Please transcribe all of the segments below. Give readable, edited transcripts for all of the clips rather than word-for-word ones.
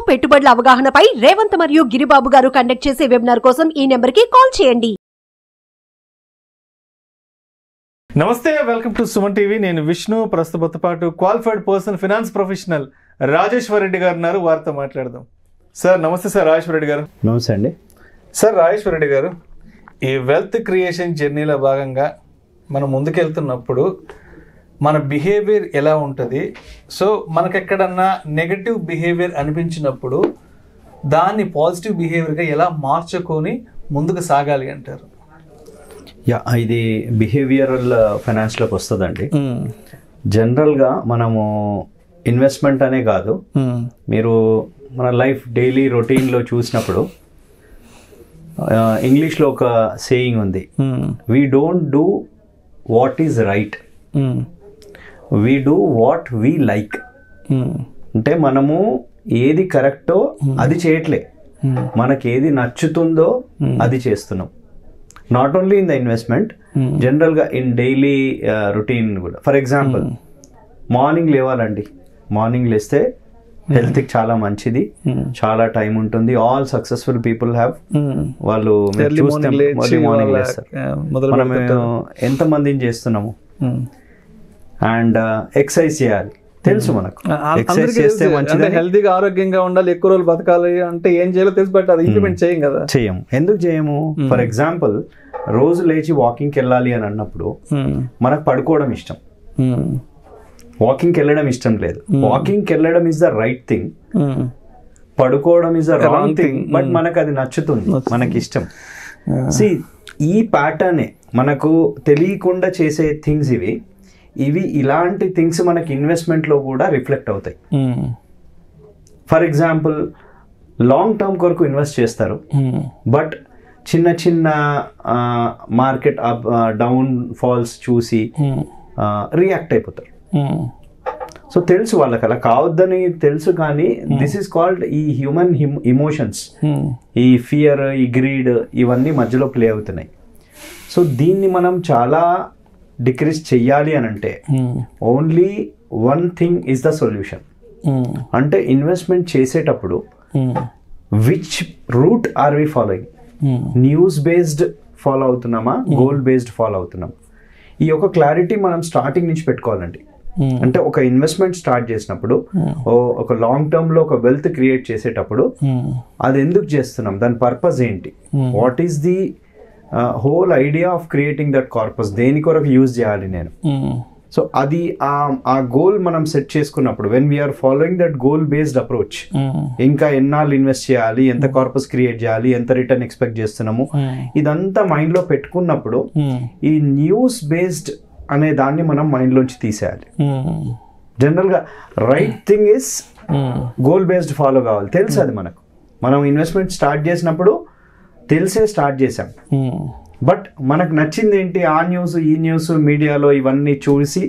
పెట్టుబడుల అవగాహనపై రేవంత్ మరియు గిరిబాబు గారు కండక్ట్ చేసే వెబినార్ కోసం ఈ నెంబర్కి కాల్ చేయండి. నమస్తే, వెల్కమ్ టు సుమన్ టీవీ. నేను విష్ణు. ప్రస్తుతంతో పాటు qualified person finance professional Rajeshwar Reddy గారు ఉన్నారు. వారితో మాట్లాడదాం. సార్ నమస్తే. సార్ రాజేశ్వర్ రెడ్డి గారు. నమస్తే అండి. సార్ రాజేశ్వర్ రెడ్డి గారు, ఈ వెల్త్ క్రియేషన్ జర్నీలో భాగంగా మనం ముందుకెళ్తున్నప్పుడు మన బిహేవియర్ ఎలా ఉంటుంది? సో మనకు ఎక్కడన్నా నెగటివ్ బిహేవియర్ అనిపించినప్పుడు దాన్ని పాజిటివ్ బిహేవియర్గా ఎలా మార్చుకొని ముందుకు సాగాలి అంటారు? ఇది బిహేవియరల్ ఫైనాన్స్లోకి వస్తుందండి. జనరల్గా మనము ఇన్వెస్ట్మెంట్ అనే కాదు, మీరు మన లైఫ్ డైలీ రొటీన్లో చూసినప్పుడు ఇంగ్లీష్లో ఒక సేయింగ్ ఉంది, we don't do what is right, we do what we like. అంటే మనము ఏది కరెక్టో అది చేయట్లే, మనకి ఏది నచ్చుతుందో అది చేస్తున్నాం. Not only in the investment, జనరల్గా ఇన్ డైలీ రొటీన్ కూడా. ఫర్ ఎగ్జాంపుల్, మార్నింగ్ లేవాలండి. మార్నింగ్ లేస్తే హెల్త్కి చాలా మంచిది, చాలా టైం ఉంటుంది. ఆల్ సక్సెస్ఫుల్ పీపుల్ హ్యావ్, వాళ్ళు మార్నింగ్ లేస్తారు. మనం ఎంతమందిని చేస్తున్నాము? అండ్ ఎక్సర్సైజ్ చేయాలి, తెలుసు మనకు. ఎక్సర్సైజ్ చేస్తే మంచిది, హెల్తీగా ఆరోగ్యంగా ఉండాలి, ఎక్కువ రోజులు బతకాలి అంటే ఏం చేయాలో తెలుసు, బట్ అది ఇంప్లిమెంట్ చేయం కదా. చేయము. ఎందుకు చేయము? ఫర్ ఎగ్జాంపుల్, రోజు లేచి వాకింగ్కి వెళ్ళాలి అని అన్నప్పుడు మనకు పడుకోవడం ఇష్టం, వాకింగ్కి వెళ్ళడం ఇష్టం లేదు. వాకింగ్కి వెళ్ళడం ఇస్ ద రైట్ థింగ్, పడుకోవడం is the wrong thing. But మనకు అది నచ్చుతుంది, మనకి ఇష్టం. సి, ఈ ప్యాటర్నే మనకు తెలియకుండా చేసే థింగ్స్ ఇవి ఇలాంటి థింగ్స్ మనకి ఇన్వెస్ట్మెంట్లో కూడా రిఫ్లెక్ట్ అవుతాయి. ఫర్ ఎగ్జాంపుల్, లాంగ్ టర్మ్ కొరకు ఇన్వెస్ట్ చేస్తారు, బట్ చిన్న చిన్న మార్కెట్ అప్ డౌన్ ఫాల్స్ చూసి రియాక్ట్ అయిపోతారు. సో తెలుసు వాళ్ళకి అలా కావద్దని తెలుసు, కానీ దిస్ ఈస్ కాల్డ్ ఈ హ్యూమన్ ఇమోషన్స్, ఈ ఫియర్, ఈ గ్రీడ్, ఇవన్నీ మధ్యలో ప్లే అవుతున్నాయి. సో దీన్ని మనం చాలా డిక్రీజ్ చెయ్యాలి అని అంటే only one thing is the solution. అంటే ఇన్వెస్ట్మెంట్ చేసేటప్పుడు which route are we following? News based follow అవుతున్నామా, గోల్ బేస్డ్ ఫాలో అవుతున్నామా? ఈ యొక్క క్లారిటీ మనం స్టార్టింగ్ నుంచి పెట్టుకోవాలండి. అంటే ఒక ఇన్వెస్ట్మెంట్ స్టార్ట్ చేసినప్పుడు, ఒక లాంగ్ టర్మ్ లో ఒక వెల్త్ క్రియేట్ చేసేటప్పుడు అది ఎందుకు చేస్తున్నాం, దాని పర్పస్ ఏంటి, what is the whole idea of creating that corpus, దేని కొరకు యూజ్ చేయాలి నేను. సో అది ఆ గోల్ మనం సెట్ చేసుకున్నప్పుడు, when we are following that goal based approach, ఇంకా ఎన్నాళ్ళు ఇన్వెస్ట్ చేయాలి, ఎంత కార్పస్ క్రియేట్ చేయాలి, ఎంత రిటర్న్ ఎక్స్పెక్ట్ చేస్తున్నాము, ఇదంతా మైండ్ లో పెట్టుకున్నప్పుడు ఈ న్యూస్ బేస్డ్ అనే దాన్ని మనం మైండ్ లోంచి తీసేయాలి. జనరల్ గా right thing is goal based follow కావాలి, తెలుసు అది మనకు. మనం ఇన్వెస్ట్మెంట్ స్టార్ట్ చేసినప్పుడు తెలిసే స్టార్ట్ చేసాం, బట్ మనకు నచ్చింది ఏంటి, ఆ న్యూస్, ఈ న్యూస్, మీడియాలో ఇవన్నీ చూసి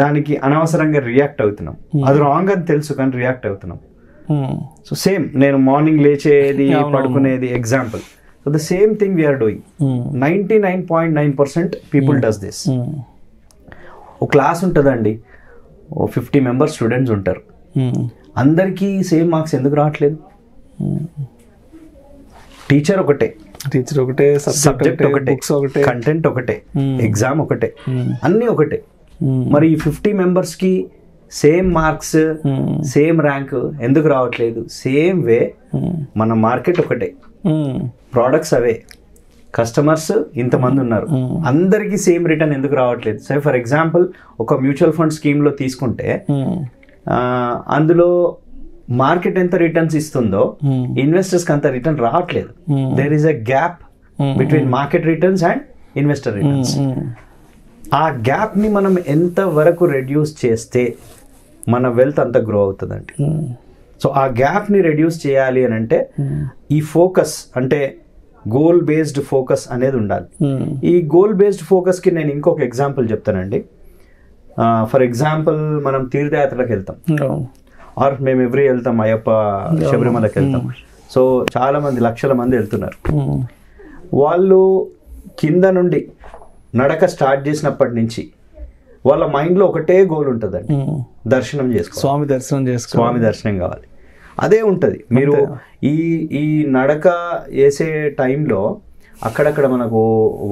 దానికి అనవసరంగా రియాక్ట్ అవుతున్నాం. అది రాంగ్ అని తెలుసు, కానీ రియాక్ట్ అవుతున్నాం. సో సేమ్, నేను మార్నింగ్ లేచేది, పడుకునేది example. So the same thing we are doing. 99.9% people does this. ఒక క్లాస్ ఉంటుందండి, 50 మెంబర్స్ స్టూడెంట్స్ ఉంటారు, అందరికీ సేమ్ మార్క్స్ ఎందుకు రావట్లేదు? టీచర్ ఒకటే, సబ్జెక్ట్ ఒకటే, కంటెంట్ ఒకటే, ఎగ్జామ్ ఒకటే, అన్నీ ఒకటే. మరి ఈ 50 మెంబర్స్కి సేమ్ మార్క్స్, సేమ్ ర్యాంక్ ఎందుకు రావట్లేదు? సేమ్ వే మన మార్కెట్ ఒకటే, ప్రోడక్ట్స్ అవే, కస్టమర్స్ ఇంతమంది ఉన్నారు, అందరికీ సేమ్ రిటర్న్ ఎందుకు రావట్లేదు? సరే, ఫర్ ఎగ్జాంపుల్, ఒక మ్యూచువల్ ఫండ్ స్కీమ్లో తీసుకుంటే అందులో మార్కెట్ ఎంత రిటర్న్స్ ఇస్తుందో ఇన్వెస్టర్స్ కి అంత రిటర్న్ రావట్లేదు. There is a gap between market returns and investor returns. ఆ గ్యాప్ ని మనం ఎంత వరకు రెడ్యూస్ చేస్తే మన వెల్త్ అంత గ్రో అవుతుందండి. సో ఆ గ్యాప్ ని రెడ్యూస్ చేయాలి అని అంటే ఈ ఫోకస్, అంటే గోల్ బేస్డ్ ఫోకస్ అనేది ఉండాలి. ఈ గోల్ బేస్డ్ ఫోకస్ కి నేను ఇంకొక ఎగ్జాంపుల్ చెప్తానండి. ఫర్ ఎగ్జాంపుల్, మనం తీర్థయాత్రలకు వెళ్తాం, ఆర్ మేము ఎవ్రీ వెళ్తాం, అయ్యప్ప శబరిమలకి వెళ్తాం. సో చాలా మంది, లక్షల మంది వెళ్తున్నారు. వాళ్ళు కింద నుండి నడక స్టార్ట్ చేసినప్పటి నుంచి వాళ్ళ మైండ్లో ఒకటే గోల్ ఉంటుందండి, దర్శనం చేసుకోవాలి, స్వామి దర్శనం కావాలి. అదే ఉంటుంది. మీరు ఈ నడక వేసే టైంలో అక్కడక్కడ మనకు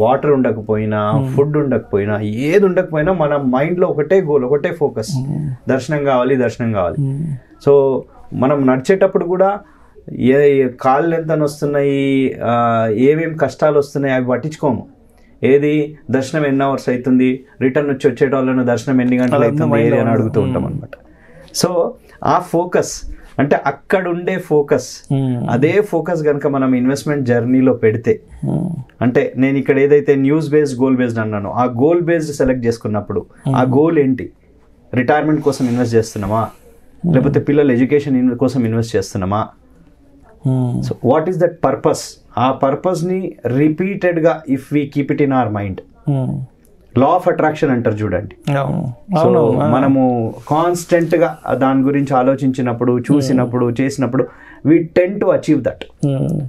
వాటర్ ఉండకపోయినా, ఫుడ్ ఉండకపోయినా, ఏది ఉండకపోయినా మన మైండ్లో ఒకటే గోల్, ఒకటే ఫోకస్, దర్శనం కావాలి, దర్శనం కావాలి. సో మనం నడిచేటప్పుడు కూడా కాళ్ళు ఎంత వస్తున్నాయి, ఏమేమి కష్టాలు వస్తున్నాయి అవి పట్టించుకోము. ఏది దర్శనం ఎన్ని అవర్స్ అవుతుంది, రిటర్న్ వచ్చేటోళ్ళను దర్శనం ఎన్ని గంటలు అవుతుంది ఏది అని అడుగుతూ ఉంటాం అనమాట. సో ఆ ఫోకస్ అంటే అక్కడ ఉండే ఫోకస్, అదే ఫోకస్ కనుక మనం ఇన్వెస్ట్మెంట్ జర్నీలో పెడితే, అంటే నేను ఇక్కడ ఏదైతే న్యూస్ బేస్డ్ గోల్ బేస్డ్ అన్నానో ఆ గోల్ బేస్డ్ సెలెక్ట్ చేసుకున్నప్పుడు ఆ గోల్ ఏంటి, రిటైర్మెంట్ కోసం ఇన్వెస్ట్ చేస్తున్నామా, లేకపోతే పిల్లల ఎడ్యుకేషన్ కోసం ఇన్వెస్ట్ చేస్తున్నామా, so what is that purpose, ఆ పర్పస్ని రిపీటెడ్గా if we keep it in our mind, law of attraction అంటారు చూడండి. సో మనము కాన్స్టెంట్గా దాని గురించి ఆలోచించినప్పుడు, చూసినప్పుడు, చేసినప్పుడు we tend to achieve that.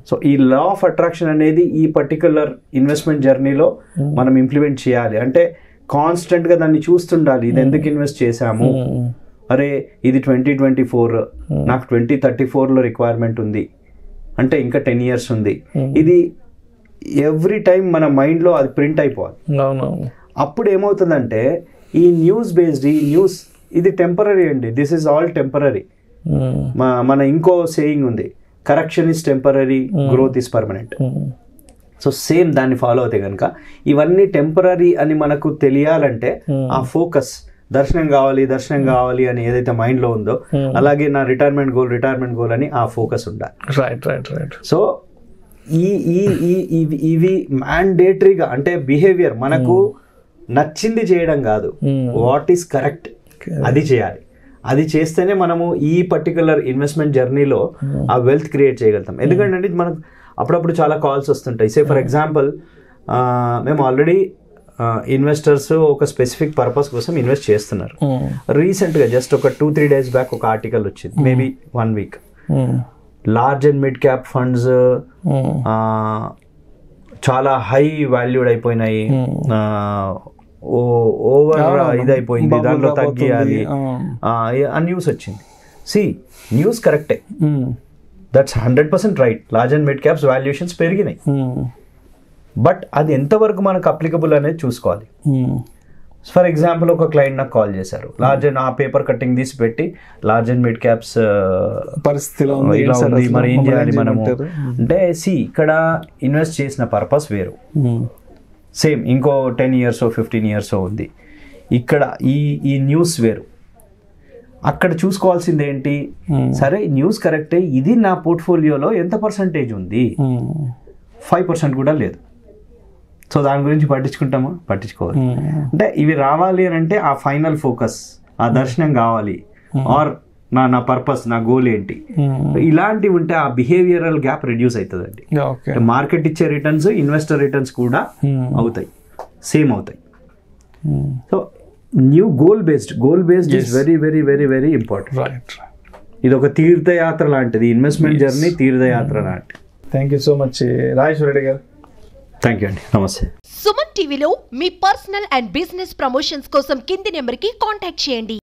So ఈ లా ఆఫ్ అట్రాక్షన్ అనేది ఈ పర్టికులర్ ఇన్వెస్ట్మెంట్ జర్నీలో మనం ఇంప్లిమెంట్ చేయాలి. అంటే కాన్స్టెంట్గా దాన్ని చూస్తుండాలి, ఇది ఎందుకు ఇన్వెస్ట్ చేశాము, అరే ఇది 2024, నాకు 2034లో రిక్వైర్మెంట్ ఉంది అంటే ఇంకా 10 years ఉంది. ఇది ఎవ్రీ టైం మన మైండ్లో అది ప్రింట్ అయిపోవాలి. అప్పుడు ఏమవుతుందంటే ఈ న్యూస్ బేస్డ్, ఈ న్యూస్ ఇది టెంపరీ అండి, దిస్ ఈజ్ ఆల్ టెంపరీ. మన ఇంకో సేయింగ్ ఉంది, correction is temporary, growth is permanent. So same దాన్ని ఫాలో అవుతాయి కనుక ఇవన్నీ టెంపరీ అని మనకు తెలియాలంటే ఆ ఫోకస్, దర్శనం కావాలి, దర్శనం కావాలి అని ఏదైతే మైండ్లో ఉందో, అలాగే నా రిటైర్మెంట్ గోల్ అని ఆ ఫోకస్ ఉండాలి. రైట్. సో ఇవి మ్యాండేటరీగా, అంటే బిహేవియర్ మనకు నచ్చింది చేయడం కాదు, వాట్ ఈస్ కరెక్ట్ అది చేయాలి. అది చేస్తేనే మనము ఈ పర్టికులర్ ఇన్వెస్ట్మెంట్ జర్నీలో ఆ వెల్త్ క్రియేట్ చేయగలుగుతాం. ఎందుకంటే మనకు అప్పుడప్పుడు చాలా కాల్స్ వస్తుంటాయి. సే ఫర్ ఎగ్జాంపుల్ మేము ఆల్రెడీ ఇన్వెస్టర్స్ ఒక స్పెసిఫిక్ పర్పస్ కోసం ఇన్వెస్ట్ చేస్తున్నారు. రీసెంట్గా జస్ట్ ఒక 2-3 days బ్యాక్ ఒక ఆర్టికల్ వచ్చింది, maybe 1 week. Large and mid cap funds చాలా హై వాల్యూడ్ అయిపోయినాయి, ఓవర్ ఇదైపోయింది, దాంట్లో తగ్గియాలి ఆ న్యూస్ వచ్చింది. సి న్యూస్ కరెక్టే, that's 100% right. Large and mid caps valuations పెరిగినాయి, బట్ అది ఎంతవరకు మనకు అప్లికబుల్ అనేది చూసుకోవాలి. ఫర్ ఎగ్జాంపుల్ ఒక క్లయింట్ నాకు కాల్ చేశారు, లార్జ్ అండ్ ఆ పేపర్ కటింగ్ తీసి పెట్టి లార్జ్ అండ్ మిడ్ క్యాప్స్ పరిస్థితిలో ఇలా ఉంది, మరి ఏం చేయాలి మనము అంటే, ఇక్కడ ఇన్వెస్ట్ చేసిన పర్పస్ వేరు, సేమ్ ఇంకో 10 years 15 years ఉంది. ఇక్కడ ఈ న్యూస్ వేరు. అక్కడ చూసుకోవాల్సింది ఏంటి, సరే న్యూస్ కరెక్టే, ఇది నా పోర్ట్ఫోలియోలో ఎంత పర్సంటేజ్ ఉంది, 5% కూడా లేదు. సో దాని గురించి పట్టించుకోవాలి. అంటే ఇవి రావాలి అని అంటే ఆ ఫైనల్ ఫోకస్, ఆ దర్శనం కావాలి, ఆర్ నా పర్పస్, నా గోల్ ఏంటి, ఇలాంటివి ఉంటే ఆ బిహేవియరల్ గ్యాప్ రిడ్యూస్ అవుతుందండి. మార్కెట్ ఇచ్చే రిటర్న్స్, ఇన్వెస్టర్ రిటర్న్స్ కూడా అవుతాయి, సేమ్ అవుతాయి. So goal based is very very very very important. ఇది ఒక తీర్థయాత్ర లాంటిది, ఇన్వెస్ట్మెంట్ జర్నీ తీర్థయాత్ర లాంటిది. Thank you so much Rajeshwara Reddy గారు. థ్యాంక్ యూ అండి, నమస్తే. సుమన్ టీవీలో మీ పర్సనల్ అండ్ బిజినెస్ ప్రమోషన్స్ కోసం కింది నెంబర్కి కాంటాక్ట్ చేయండి.